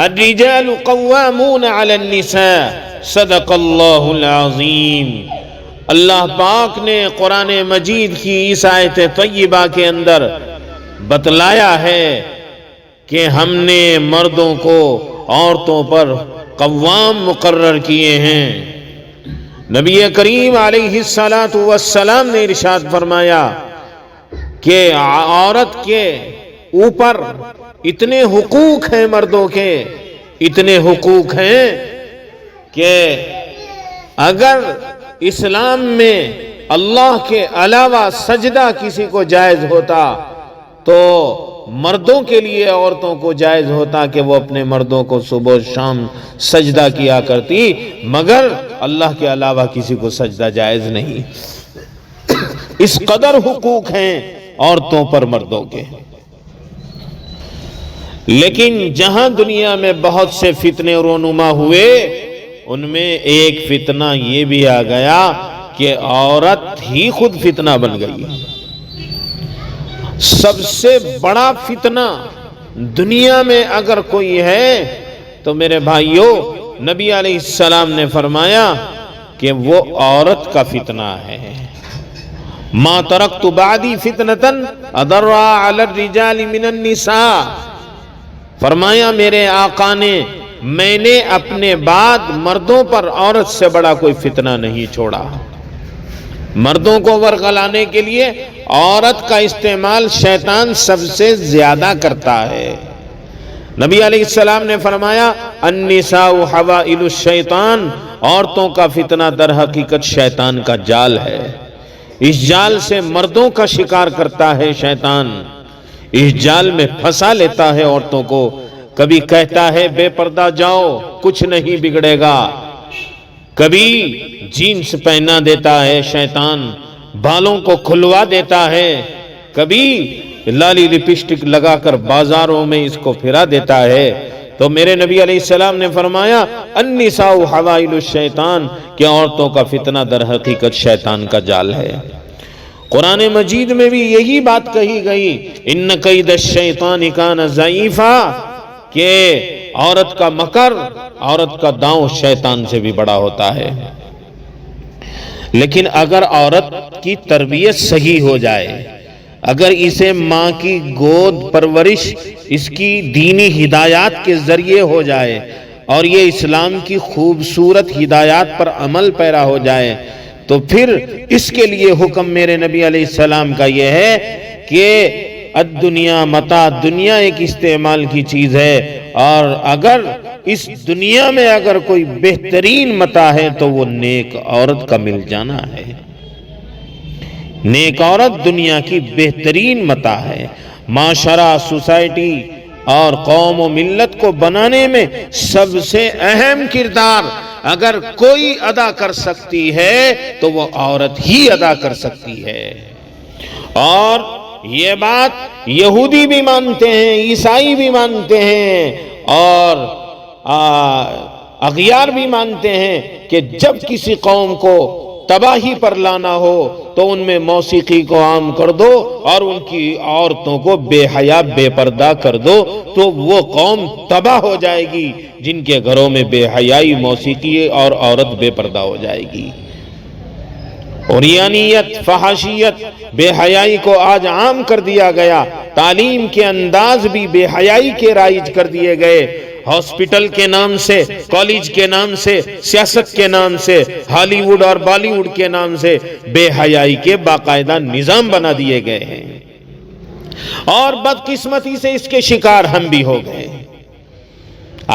الرجال قوامون علی النساء صدق اللہ العظیم۔ اللہ پاک نے قرآن مجید کی اس آیت طیبہ کے اندر بتلایا ہے کہ ہم نے مردوں کو عورتوں پر قوام مقرر کیے ہیں۔ نبی کریم علیہ السلام نے ارشاد فرمایا کہ عورت کے اوپر اتنے حقوق ہیں، مردوں کے اتنے حقوق ہیں کہ اگر اسلام میں اللہ کے علاوہ سجدہ کسی کو جائز ہوتا تو مردوں کے لیے عورتوں کو جائز ہوتا کہ وہ اپنے مردوں کو صبح و شام سجدہ کیا کرتی، مگر اللہ کے علاوہ کسی کو سجدہ جائز نہیں۔ اس قدر حقوق ہیں عورتوں پر مردوں کے۔ لیکن جہاں دنیا میں بہت سے فتنے رونما ہوئے، ان میں ایک فتنہ یہ بھی آ گیا کہ عورت ہی خود فتنہ بن گئی۔ سب سے بڑا فتنہ دنیا میں اگر کوئی ہے تو میرے بھائیوں، نبی علیہ السلام نے فرمایا کہ وہ عورت کا فتنہ ہے۔ ما ترکت بعدی فتنةً اضر علی الرجال من النساء، فرمایا میرے آقا نے، میں نے اپنے بعد مردوں پر عورت سے بڑا کوئی فتنہ نہیں چھوڑا۔ مردوں کو ورغلانے کے لیے عورت کا استعمال شیطان سب سے زیادہ کرتا ہے۔ نبی علیہ السلام نے فرمایا النساء حوائل الشیطان، عورتوں کا فتنہ در حقیقت شیطان کا جال ہے۔ اس جال سے مردوں کا شکار کرتا ہے شیطان، اس جال میں پھنسا لیتا ہے عورتوں کو۔ کبھی کہتا ہے بے پردہ جاؤ کچھ نہیں بگڑے گا، کبھی جینس پہنا دیتا ہے شیطان، بالوں کو کھلوا دیتا ہے، کبھی لالی لپسٹک لگا کر بازاروں میں اس کو پھرا دیتا ہے۔ تو میرے نبی علیہ السلام نے فرمایا النساء حوائل الشیطان، کہ عورتوں کا فتنہ در حقیقت شیطان کا جال ہے۔ قرآن مجید میں بھی یہی بات کہی گئی ان کید الشیطان کان ضعیفا، کہ عورت کا مکر، عورت کا داؤں شیطان سے بھی بڑا ہوتا ہے۔ لیکن اگر عورت کی تربیت صحیح ہو جائے، اگر اسے ماں کی گود پرورش اس کی دینی ہدایات کے ذریعے ہو جائے اور یہ اسلام کی خوبصورت ہدایات پر عمل پیرا ہو جائے، تو پھر اس کے لیے حکم میرے نبی علیہ السلام کا یہ ہے کہ الدنیا متاع، دنیا ایک استعمال کی چیز ہے، اور اگر اس دنیا میں اگر کوئی بہترین متاع ہے تو وہ نیک عورت کا مل جانا ہے۔ نیک عورت دنیا کی بہترین متاع ہے۔ معاشرہ، سوسائٹی اور قوم و ملت کو بنانے میں سب سے اہم کردار اگر کوئی ادا کر سکتی ہے تو وہ عورت ہی ادا کر سکتی ہے۔ اور یہ بات یہودی بھی مانتے ہیں، عیسائی بھی مانتے ہیں، اور اغیار بھی مانتے ہیں کہ جب کسی قوم کو تباہی پر لانا ہو تو ان میں موسیقی کو عام کر دو اور ان کی عورتوں کو بے حیا بے پردہ کر دو تو وہ قوم تباہ ہو جائے گی جن کے گھروں میں بے حیائی، موسیقی اور عورت بے پردہ ہو جائے گی۔ عریانیت، فحاشیت، بے حیائی کو آج عام کر دیا گیا۔ تعلیم کے انداز بھی بے حیائی کے رائج کر دیے گئے۔ ہاسپٹل کے نام سے، کالج کے نام سے، سیاست کے نام سے، ہالی ووڈ اور بالی ووڈ کے نام سے بے حیائی کے باقاعدہ نظام بنا دیے گئے ہیں، اور بدقسمتی سے اس کے شکار ہم بھی ہو گئے۔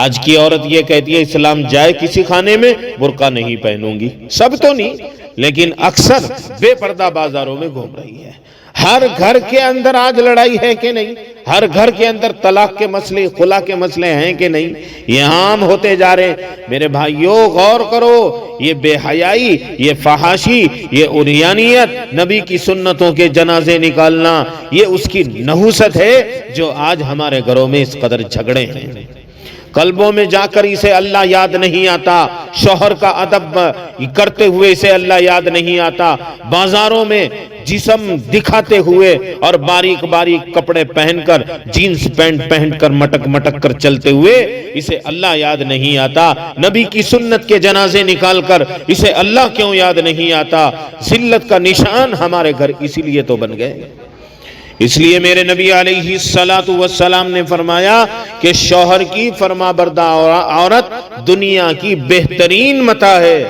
آج کی عورت یہ کہتی ہے اسلام جائے کسی خانے میں برقع نہیں پہنوں گی، سب تو نہیں لیکن اکثر بے پردہ بازاروں میں گھوم رہی ہے۔ ہر گھر کے اندر آج لڑائی ہے کہ نہیں؟ ہر گھر کے اندر طلاق کے مسئلے، خلا کے مسئلے ہیں کہ نہیں؟ یہ عام ہوتے جا رہے ہیں۔ میرے بھائیوں غور کرو، یہ بے حیائی، یہ فحاشی، یہ عریانیت، نبی کی سنتوں کے جنازے نکالنا، یہ اس کی نحوست ہے جو آج ہمارے گھروں میں اس قدر جھگڑے ہیں۔ قلبوں میں جا کر اسے اللہ یاد نہیں آتا، شوہر کا ادب کرتے ہوئے اسے اللہ یاد نہیں آتا، بازاروں میں جسم دکھاتے ہوئے اور باریک باریک کپڑے پہن کر، جینز پینٹ پہن کر مٹک مٹک کر چلتے ہوئے اسے اللہ یاد نہیں آتا، نبی کی سنت کے جنازے نکال کر اسے اللہ کیوں یاد نہیں آتا؟ ذلت کا نشان ہمارے گھر اسی لیے تو بن گئے۔ اس لیے میرے نبی علیہ السلام نے فرمایا کہ شوہر کی فرما بردار عورت دنیا کی بہترین متاع ہے۔